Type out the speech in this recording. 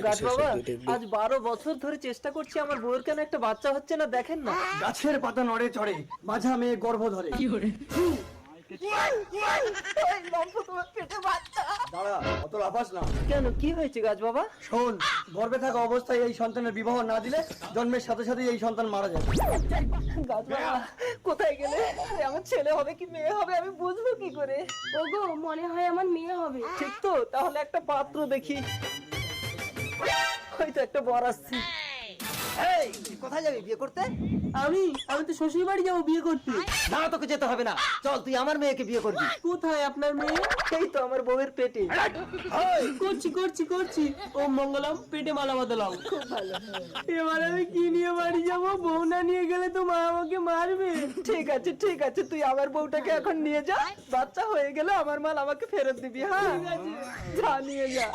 গাছ বাবা, আজ 12 বছর ধরে চেষ্টা করছি আমার বউয়ের কেন একটা বাচ্চা হচ্ছে না, দেখেন না। গাছের পাতা নড়ে চড়ে, মাঝা মেয়ে গর্ভ ধরে। দাঁড়া, অত লাফাস না। কেন, কি হয়েছে গাছ বাবা? শোন, গর্ভে থাকা অবস্থায় এই সন্তানের বিবাহ না দিলে জন্মের সাথে সাথে এই সন্তান মারা যাবে। গাছ বাবা, কোথায় গেলে? আরে, আমার ছেলে হবে কি মেয়ে হবে আমি বুঝবো কি করে? ওগো, মনে হয় আমার মেয়ে হবে। ঠিক তো, তাহলে একটা পাত্র দেখি। হয়তো একটা বর আসছে। এই, কোথায় যাবি বিয়ে করতে? আমি তো শ্বশুর বাড়ি যাবো বিয়ে করতে। না, তোকে যেতে হবে না, চল তুই আমার মেয়েকে বিয়ে করবি। কোথায় আপনার মেয়ে? এই তো আমার বউয়ের পেটে। করছি। ও মঙ্গলম, পেটে মালা বাঁধলাম। খুব ভালো। এবার আমি কি নিয়ে বাড়ি যাবো? বউ না নিয়ে গেলে তো মা আমাকে মারবে। ঠিক আছে, তুই আমার বউটাকে এখন নিয়ে যা। বাচ্চা হয়ে গেলে আমার মাল আমাকে ফেরত দিবি। হ্যাঁ, যা নিয়ে যা।